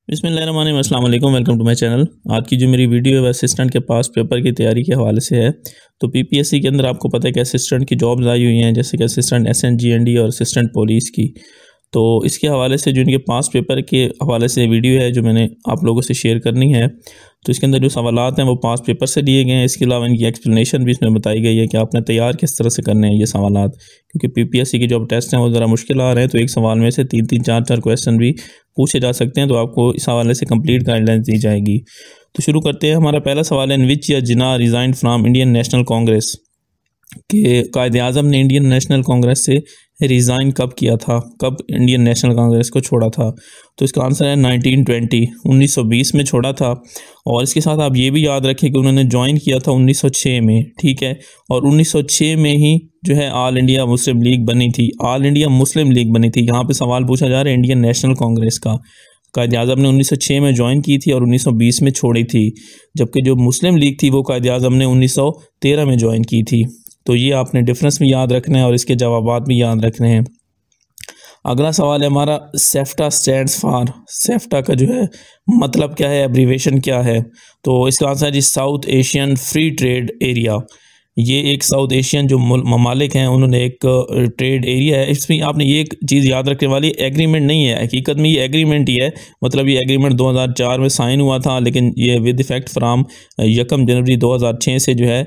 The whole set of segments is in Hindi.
बिस्मिल्लाहिर्रहमानिर्रहीम, अस्सलाम वालेकुम, वेलकम टू माय चैनल। आज की जो मेरी वीडियो है वह असिस्टेंट के पास पेपर की तैयारी के हवाले से है। तो पीपीएससी के अंदर आपको पता है कि असिस्टेंट की जॉब्स आई हुई हैं, जैसे कि असिस्टेंट एसएनजीएनडी और असिस्टेंट पुलिस की। तो इसके हवाले से जो इनके पास पेपर के हवाले से वीडियो है जो मैंने आप लोगों से शेयर करनी है। तो इसके अंदर जो सवालात हैं वो पास पेपर से लिए गए हैं। इसके अलावा इनकी एक्सप्लेनेशन भी इसमें बताई गई है कि आपने तैयार किस तरह से करने हैं ये सवालात, क्योंकि पीपीएससी के जो टेस्ट हैं वो ज़रा मुश्किल आ रहे हैं। तो एक सवाल में से 3-3, 4-4 क्वेश्चन भी पूछे जा सकते हैं। तो आपको इस हवाले से कंप्लीट गाइडलाइंस दी जाएगी। तो शुरू करते हैं। हमारा पहला सवाल है, in which year Jinnah resign from Indian National Congress, कि कायद-ए-आज़म ने इंडियन नेशनल कांग्रेस से रिज़ाइन कब किया था, कब इंडियन नेशनल कांग्रेस को छोड़ा था। तो इसका आंसर है 1920, 1920 में छोड़ा था। और इसके साथ आप ये भी याद रखें कि उन्होंने ज्वाइन किया था 1906 में, ठीक है। और 1906 में ही जो है ऑल इंडिया मुस्लिम लीग बनी थी, ऑल इंडिया मुस्लिम लीग बनी थी। यहाँ पे सवाल पूछा जा रहा है इंडियन नेशनल कांग्रेस का। कायद-ए-आज़म ने 1906 में ज्वाइन की थी और 1920 में छोड़ी थी, जबकि जो मुस्लिम लीग थी वो कायद-ए-आज़म ने 1913 में ज्वाइन की थी। तो ये आपने डिफरेंस भी याद रखना है और इसके जवाबात भी याद रखने हैं। अगला सवाल है हमारा, सेफ्टा स्टैंड्स फॉर, सेफ्टा का जो है मतलब क्या है, एब्रीवेशन क्या है। तो इसका आंसर है जी South Asian Free Trade Area. ये एक साउथ एशियन जो ममालिक हैं उन्होंने एक ट्रेड एरिया है। इसमें आपने ये एक चीज़ याद रखने वाली, एग्रीमेंट नहीं है, हकीकत में ये एग्रीमेंट ही है। मतलब ये एग्रीमेंट 2004 में साइन हुआ था, लेकिन ये विद इफ़ेक्ट फ्राम 1 जनवरी 2006 से जो है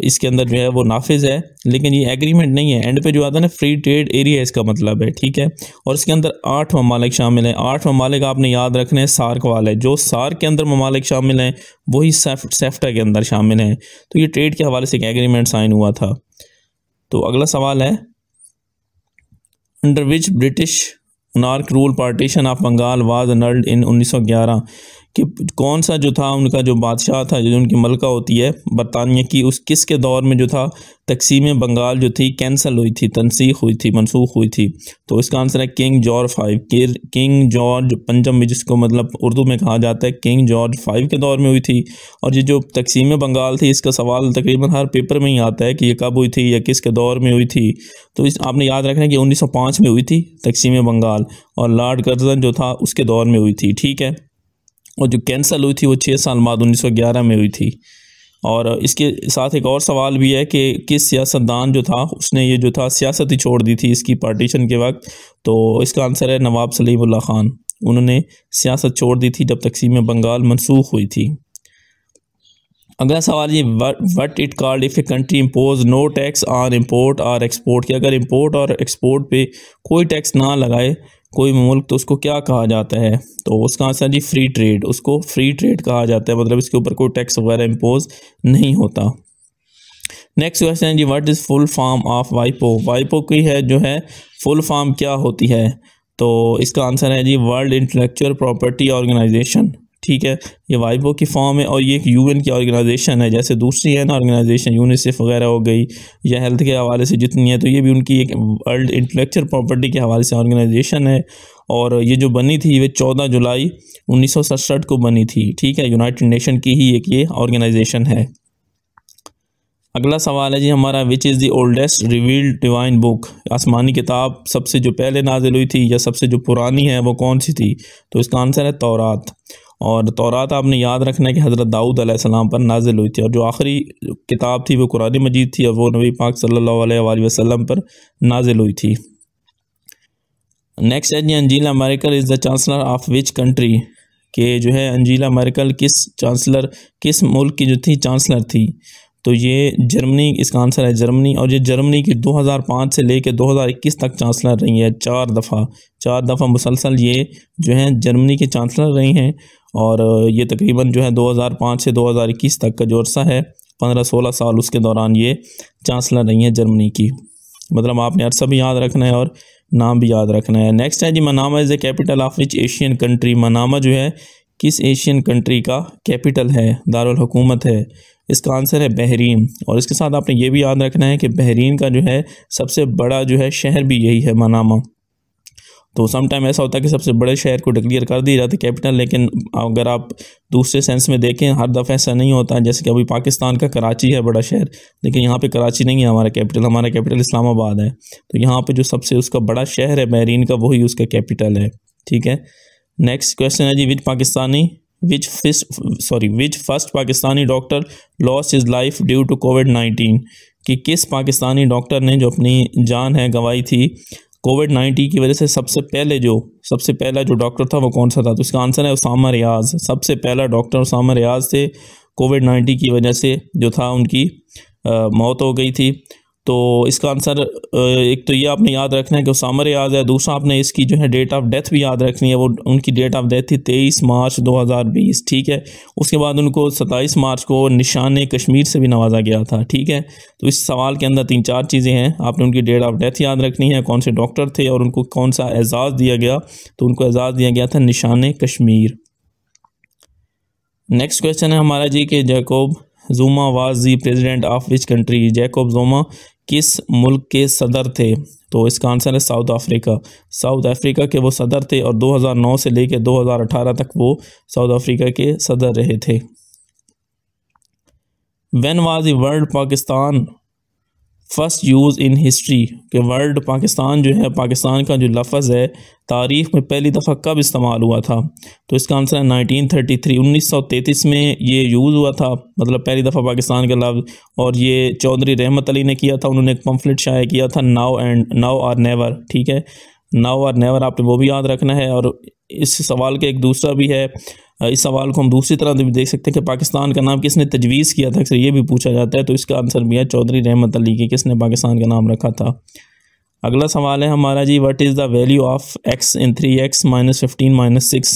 इसके अंदर जो है वो नाफिज है। लेकिन ये एग्रीमेंट नहीं है। एंड पे जो आता है ना, फ्री ट्रेड एरिया इसका मतलब है, ठीक है। और इसके अंदर 8 ममालिक शामिल हैं। 8 ममालिक आपने याद रखने हैं सार्क वाले। जो सार्क के अंदर ममालिक शामिल हैं वही सेफ्टा के अंदर शामिल हैं। तो ये ट्रेड के हवाले से एक एग्रीमेंट साइन हुआ था। तो अगला सवाल है, under which British monarch rule partition of Bengal was annulled in 1911, कि कौन सा जो था उनका जो बादशाह था, जो उनकी मलका होती है बरतानिया की, उस किसके दौर में जो था तकसीम बंगाल जो थी कैंसिल हुई थी, तनसीख हुई थी, मनसूख हुई थी। तो इसका आंसर है किंग जॉर्ज 5, किंग जॉर्ज पंचम में, जिसको मतलब उर्दू में कहा जाता है किंग जॉर्ज 5 के दौर में हुई थी। और ये जो तकसीम बंगाल थी इसका सवाल तकरीबन हर पेपर में ही आता है कि ये कब हुई थी या किसके दौर में हुई थी। तो इस आपने याद रखना है कि 1905 में हुई थी तकसीम बंगाल, और लॉर्ड कर्जन जो था उसके दौर में हुई थी, ठीक है। और जो कैंसिल हुई थी वो 6 साल बाद 1911 में हुई थी। और इसके साथ एक और सवाल भी है कि किस सियासतदान जो था उसने ये जो था सियासत ही छोड़ दी थी इसकी पार्टीशन के वक्त। तो इसका आंसर है नवाब सलीमुल्लाह खान। उन्होंने सियासत छोड़ दी थी जब तकसीम बंगाल मनसूख हुई थी। अगला सवाल ये, what it called if a country impose no tax on import और एक्सपोर्ट, कि अगर इम्पोर्ट और एक्सपोर्ट पे कोई टैक्स ना लगाए कोई मुल्क तो उसको क्या कहा जाता है। तो उसका आंसर जी फ्री ट्रेड। उसको फ्री ट्रेड कहा जाता है, मतलब इसके ऊपर कोई टैक्स वगैरह इम्पोज नहीं होता। नेक्स्ट क्वेश्चन है जी, what is full form of वाइपो, वाइपो की है जो है फुल फॉर्म क्या होती है। तो इसका आंसर है जी वर्ल्ड इंटेलेक्चुअल प्रॉपर्टी ऑर्गेनाइजेशन, ठीक है। ये वाइपो की फॉर्म है और ये एक यूएन की ऑर्गेनाइजेशन है, जैसे दूसरी है ना ऑर्गेनाइजेशन यूनिसेफ वगैरह हो गई या हेल्थ के हवाले से जितनी है, तो ये भी उनकी एक वर्ल्ड इंटेलेक्चुअल प्रॉपर्टी के हवाले से ऑर्गेनाइजेशन है। और ये जो बनी थी ये 14 जुलाई 1967 को बनी थी, ठीक है। यूनाइटेड नेशन की ही एक ये ऑर्गेनाइजेशन है। अगला सवाल है जी हमारा, which is the oldest revealed divine book, आसमानी किताब सबसे जो पहले नाजिल हुई थी या सबसे जो पुरानी है वो कौन सी थी। तो इसका आंसर है तौरात। और तौरात आपने याद रखना है कि हज़रत दाऊद अलैहिस्सलाम पर नाजिल हुई थी, और जो आखिरी किताब थी वो कुरान मजीद थी और वो नबी पाक सल्लल्लाहु अलैहि वसल्लम पर नाजिल हुई थी। नेक्स्ट है जी, Angela Merkel is the chancellor of which country, के जो है अंजीला मर्केल किस मुल्क की जो थी चांसलर थी। तो ये जर्मनी, इसका आंसर है जर्मनी। और ये जर्मनी की 2005 से लेकर 2021 तक चांसलर रही है, 4 दफ़ा मुसलसल ये जो है जर्मनी के चांसलर रही हैं। और ये तकरीबन जो है 2005 से 2021 तक का जो अरसा है 15-16 साल, उसके दौरान ये चांसलर रही हैं जर्मनी की। मतलब आपने अरसा भी याद रखना है और नाम भी याद रखना है। नेक्स्ट है जी, Manama is the capital of which Asian country, Manama जो है किस एशियन कंट्री का कैपिटल है, दारुल हुकूमत है। इसका आंसर है बहरीन। और इसके साथ आपने ये भी याद रखना है कि बहरीन का जो है सबसे बड़ा जो है शहर भी यही है, मनामा। तो सम टाइम ऐसा होता है कि सबसे बड़े शहर को डिक्लेयर कर दी जाती है कैपिटल, लेकिन अगर आप दूसरे सेंस में देखें हर दफ़ा ऐसा नहीं होता है। जैसे कि अभी पाकिस्तान का कराची है बड़ा शहर, लेकिन यहाँ पे कराची नहीं है हमारा कैपिटल इस्लामाबाद है। तो यहाँ पे जो सबसे उसका बड़ा शहर है बहरीन का, वही उसका कैपिटल है, ठीक है। नेक्स्ट क्वेश्चन है जी, which first Pakistani doctor lost his life due to कोविड-19, कि किस पाकिस्तानी डॉक्टर ने जो अपनी जान है गंवाई थी कोविड-19 की वजह से। सबसे पहला जो डॉक्टर था वो कौन सा था? तो इसका आंसर है उसामा रियाज। सबसे पहला डॉक्टर उसामा रियाज थे। कोविड-19 की वजह से जो था उनकी मौत हो गई थी। तो इसका आंसर एक तो ये आपने याद रखना है कि उसामा रियाज है। दूसरा आपने इसकी जो है डेट ऑफ डेथ भी याद रखनी है। वो उनकी डेट ऑफ डेथ थी 23 मार्च 2020, ठीक है। उसके बाद उनको 27 मार्च को निशान कश्मीर से भी नवाजा गया था, ठीक है। तो इस सवाल के अंदर 3-4 चीज़ें हैं। आपने उनकी डेट ऑफ डेथ याद रखनी है, कौन से डॉक्टर थे और उनको कौन सा एजाज़ दिया गया। तो उनको एजाज़ दिया गया था निशान कश्मीर। नेक्स्ट क्वेश्चन है हमारा जी कि Jacob Zuma was the president of which country. Jacob Zuma किस मुल्क के सदर थे? तो इसका आंसर है साउथ अफ्रीका। साउथ अफ्रीका के वो सदर थे और 2009 से लेकर 2018 तक वो साउथ अफ्रीका के सदर रहे थे। When was the word Pakistan first use in history, के वर्ड पाकिस्तान जो है, पाकिस्तान का जो लफ्ज़ है तारीख़ में पहली दफ़ा कब इस्तेमाल हुआ था? तो इसका आंसर है 1933, 1933 में ये यूज़ हुआ था, मतलब पहली दफ़ा पाकिस्तान का लफ्ज़। और ये चौधरी रहमत अली ने किया था, उन्होंने एक पम्फलेट शाया किया था, नाउ और नेवर, ठीक है। नाउ और नेवर आपने वो भी याद रखना है। और इस सवाल का एक दूसरा भी है, इस सवाल को हम दूसरी तरह से भी देख सकते हैं कि पाकिस्तान का नाम किसने तजवीज़ किया था, अक्सर ये भी पूछा जाता है। तो इसका आंसर भी है चौधरी रहमत अली की, किसने पाकिस्तान का नाम रखा था। अगला सवाल है हमारा जी, what is the value of x in 3x - 15 - 6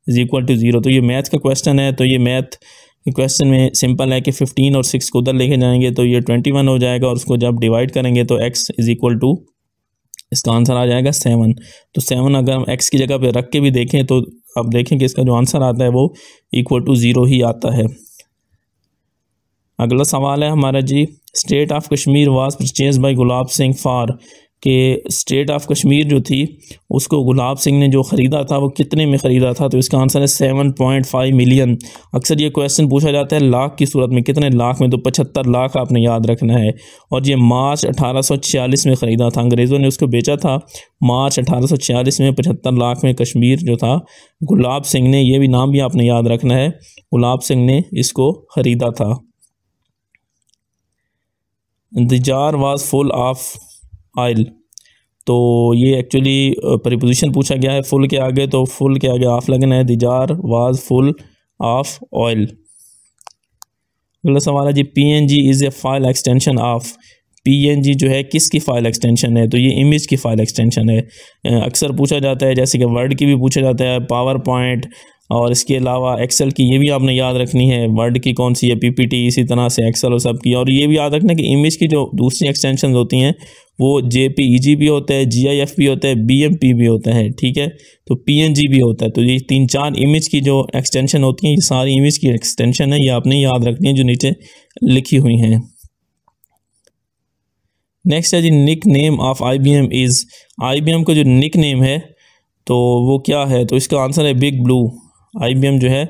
= 0। तो ये मैथ का क्वेश्चन है। तो ये मैथ क्वेश्चन में सिंपल है कि 15 और 6 को उधर लेके जाएंगे तो ये 21 हो जाएगा, और उसको जब डिवाइड करेंगे तो x = इसका आंसर आ जाएगा 7। तो 7 अगर हम x की जगह पे रख के भी देखें तो आप देखें कि इसका जो आंसर आता है वो =0 ही आता है। अगला सवाल है हमारा जी, state of Kashmir was purchase by Gulab Singh for, कि स्टेट ऑफ कश्मीर जो थी उसको गुलाब सिंह ने जो ख़रीदा था वो कितने में ख़रीदा था? तो इसका आंसर है 7.5 मिलियन। अक्सर ये क्वेश्चन पूछा जाता है लाख की सूरत में, कितने लाख में? तो 75 लाख आपने याद रखना है। और ये मार्च 1846 में ख़रीदा था, अंग्रेज़ों ने उसको बेचा था मार्च 1846 में 75 लाख में। कश्मीर जो था गुलाब सिंह ने, ये भी नाम भी आपने याद रखना है, गुलाब सिंह ने इसको ख़रीदा था। The jar was full of oil, तो ये एक्चुअली प्रीपोजिशन पूछा गया है फुल के आगे, तो फुल के आगे ऑफ लगना है। The jar was full of oil. अगला सवाल है जी, PNG is a file extension of. PNG जो है किसकी फ़ाइल एक्सटेंशन है? तो ये इमेज की फ़ाइल एक्सटेंशन है। अक्सर पूछा जाता है, जैसे कि वर्ड की भी पूछा जाता है, पावर पॉइंट और इसके अलावा एक्सेल की, ये भी आपने याद रखनी है। वर्ड की कौन सी है? PPT, इसी तरह से एक्सेल और सब की। और ये भी याद रखना कि इमेज की जो दूसरी एक्सटेंशन होती हैं वो JPEG भी होता है, GIF भी होता है, BMP भी होता है, ठीक है। तो PNG भी होता है। तो ये 3-4 इमेज की जो एक्सटेंशन होती हैं, ये सारी इमेज की एक्सटेंशन है, ये आपने याद रखनी है जो नीचे लिखी हुई हैं। नेक्स्ट है जी, nick name of IBM is. IBM का जो निक नेम है तो वो क्या है? तो इसका आंसर है बिग ब्लू। IBM जो है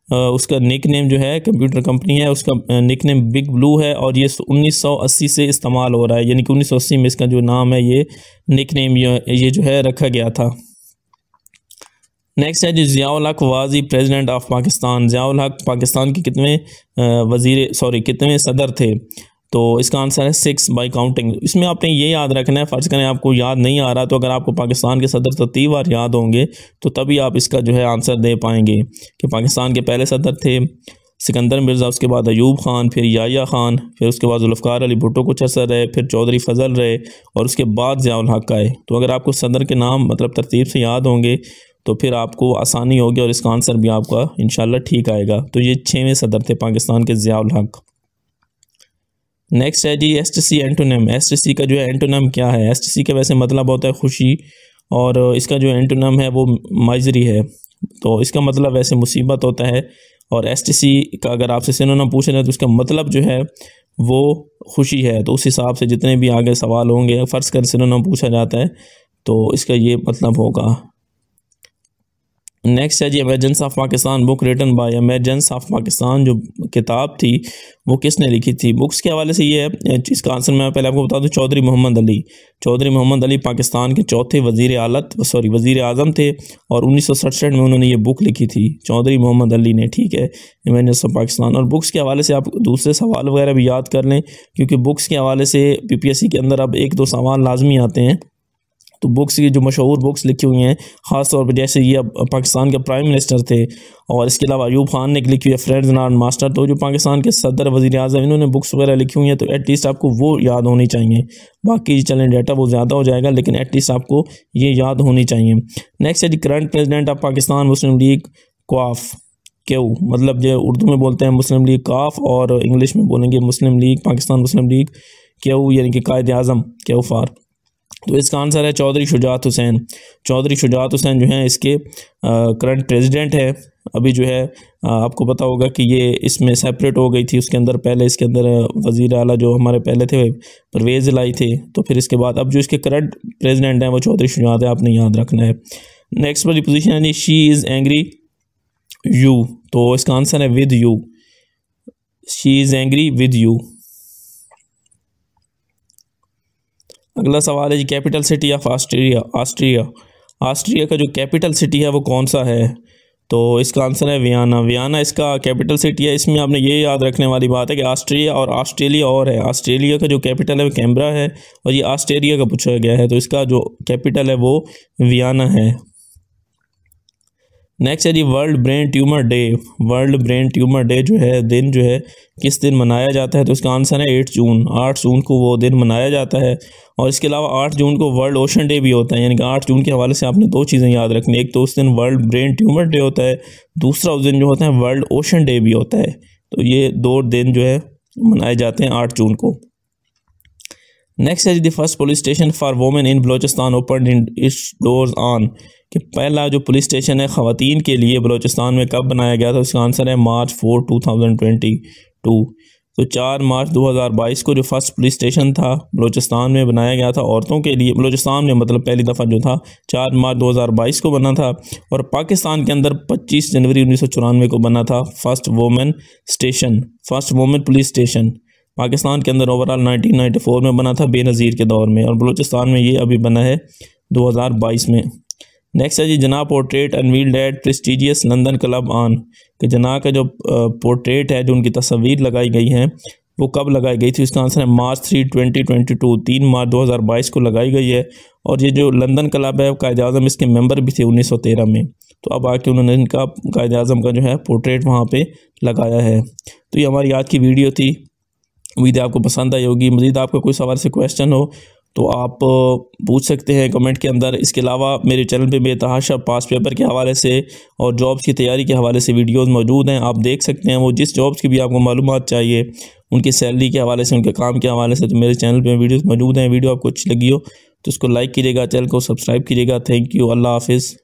उसका निक नेम जो है, कंप्यूटर कंपनी है, उसका निक नेम बिग ब्लू है। और ये 1980 से इस्तेमाल हो रहा है, यानी कि 1980 में इसका जो नाम है, ये निक नेम ये जो है रखा गया था। नेक्स्ट है जी, ज़ियाउल हक वाज़ी प्रेसिडेंट ऑफ पाकिस्तान। ज़ियाउल हक पाकिस्तान के कितने सदर थे? तो इसका आंसर है 6 बाई काउंटिंग। इसमें आपने ये याद रखना है, फ़र्ज़ करें आपको याद नहीं आ रहा, तो अगर आपको पाकिस्तान के सदर तरतीबवार याद होंगे तो तभी आप इसका जो है आंसर दे पाएंगे कि पाकिस्तान के पहले सदर थे सिकंदर मिर्ज़ा, उसके बाद अयूब ख़ान, फिर याह्या ख़ान, फिर उसके बाद ज़ुल्फ़िकार अली भुट्टो कुछ अर्सा रहे, फिर चौधरी फजल रहे, और उसके बाद ज़ियाउल हक आए। तो अगर आपको सदर के नाम मतलब तरतीब से याद होंगे तो फिर आपको आसानी होगी और इसका आंसर भी आपका इंशाल्लाह ठीक आएगा। तो ये 6वें सदर थे पाकिस्तान के, ज़ियाउल हक। नेक्स्ट है जी, STC एंटोनिम। STC का जो है एंटोनिम क्या है? STC का वैसे मतलब होता है खुशी, और इसका जो एंटोनिम है वो माइजरी है, तो इसका मतलब वैसे मुसीबत होता है। और STC का अगर आपसे सिनोनिम पूछा जाए तो उसका मतलब जो है वो खुशी है। तो उस हिसाब से जितने भी आगे सवाल होंगे, फ़र्ज़ कर सिनोनिम पूछा जाता है तो इसका ये मतलब होगा। नेक्स्ट है जी emergence of Pakistan book written by emergence of Pakistan, जो किताब थी वो किसने लिखी थी? बुक्स के हवाले से ये है, इसका आंसर मैं पहले आपको बता दूं, चौधरी मोहम्मद अली। चौधरी मोहम्मद अली पाकिस्तान के चौथे वज़ीर आज़म थे और 1967 में उन्होंने ये बुक लिखी थी, चौधरी मोहम्मद अली ने। ठीक है, इमरजेंस ऑफ पाकिस्तान। और बुक्स के हवाले से आप दूसरे सवाल वगैरह भी याद कर लें, क्योंकि बुक्स के हवाले से PPSC के अंदर अब 1-2 सवाल लाजमी आते हैं। तो बुक्स की जो मशहूर बुक्स लिखी हुई हैं, ख़ास तौर पर जैसे ये अब पाकिस्तान के प्राइम मिनिस्टर थे, और इसके अलावा अयूब खान ने लिखी हुई है फ्रेंड्स नॉट मास्टर। तो जो पाकिस्तान के सदर वज़ीर आज़म, इन्होंने बुक्स वगैरह लिखी हुई हैं, तो एटलीस्ट आपको वो याद होनी चाहिए। बाकी चलें डाटा वो ज़्यादा हो जाएगा, लेकिन एटलीस्ट आपको ये याद होनी चाहिए। नेक्स्ट है जी current president of Pakistan Muslim League क्वाफ, क्यों, मतलब जो उर्दू में बोलते हैं मुस्लिम लीग काफ और इंग्लिश में बोलेंगे मुस्लिम लीग, पाकिस्तान मुस्लिम लीग क्यों, यानी कि कायद आज़म क्यों फार। तो इसका आंसर है चौधरी शुजात हुसैन। चौधरी शुजात हुसैन जो हैं इसके करंट प्रेसिडेंट है। अभी जो है आपको पता होगा कि ये इसमें सेपरेट हो गई थी, उसके अंदर पहले इसके अंदर वज़ीर आला जो हमारे पहले थे परवेज़ इलाही थे, तो फिर इसके बाद अब जो इसके करंट प्रेसिडेंट हैं वो चौधरी शुजात है, आपने याद रखना है। नेक्स्ट वाली पोजीशन है जी शी इज़ एंग्री यू, तो इसका आंसर है with you, she is angry with you. अगला सवाल है जी capital city of Austria. Austria का जो कैपिटल सिटी है वो कौन सा है? तो इसका आंसर है वियना। वियना इसका कैपिटल सिटी है। इसमें आपने ये याद रखने वाली बात है कि ऑस्ट्रिया और ऑस्ट्रेलिया और है। ऑस्ट्रेलिया का जो कैपिटल है वो कैनबरा है, और ये ऑस्ट्रेलिया का पूछा गया है, तो इसका जो कैपिटल है वो वियना है। नेक्स्ट है जी world brain tumour day. World brain tumour day जो है दिन जो है किस दिन मनाया जाता है? तो इसका आंसर है 8 जून। 8 जून को वो दिन मनाया जाता है। और इसके अलावा 8 जून को वर्ल्ड ओशन डे भी होता है, यानी कि 8 जून के हवाले से आपने 2 चीज़ें याद रखनी। एक तो उस दिन वर्ल्ड ब्रेन ट्यूमर डे होता है, दूसरा उस दिन जो होता है वर्ल्ड ओशन डे भी होता है। तो ये 2 दिन जो है मनाए जाते हैं 8 जून को। नेक्स्ट है the first police station for women in Balochistan open in its doors on, कि पहला जो पुलिस स्टेशन है ख़वातीन के लिए बलोचिस्तान में कब बनाया गया था? उसका आंसर है मार्च 4, 2022। तो 4 मार्च 2022 को जो फर्स्ट पुलिस स्टेशन था बलोचिस्तान में बनाया गया था औरतों के लिए, बलोचिस्तान में मतलब पहली दफ़ा जो था 4 मार्च 2022 को बना था। और पाकिस्तान के अंदर 25 जनवरी 1994 को बना था first women station, first women police station. Pakistan के अंदर ओवरऑल 1994 में बना था बेनज़ीर के दौर में, और बलूचिस्तान में ये अभी बना है 2022 में। नेक्स्ट है जी Jinnah portrait unveiled at prestigious London club on, कि जना का जो पोर्ट्रेट है, जो उनकी तस्वीर लगाई गई हैं, वो कब लगाई गई थी? इसका आंसर है मार्च 3, 2022, 3 मार्च 2022 को लगाई गई है। और ये जो लंदन क्लब है कायद आज़म इसके मेंबर भी थे 1913 में, तो अब आके उन्होंने इनका कायद आज़म का जो है पोर्ट्रेट वहाँ पे लगाया है। तो ये हमारी आज की वीडियो थी, उम्मीद है आपको पसंद आई होगी। मज़ीद आपका कोई सवाल से क्वेश्चन हो तो आप पूछ सकते हैं कमेंट के अंदर। इसके अलावा मेरे चैनल पे बेतहाशा पास पेपर के हवाले से और जॉब्स की तैयारी के हवाले से वीडियोस मौजूद हैं, आप देख सकते हैं। वो जिस जॉब्स की भी आपको मालूमात चाहिए, उनकी सैलरी के हवाले से, उनके काम के हवाले से, तो मेरे चैनल पे वीडियोस मौजूद हैं। वीडियो आपको अच्छी लगी हो तो उसको लाइक कीजिएगा, चैनल को सब्सक्राइब कीजिएगा। थैंक यू, अल्लाह हाफिज़।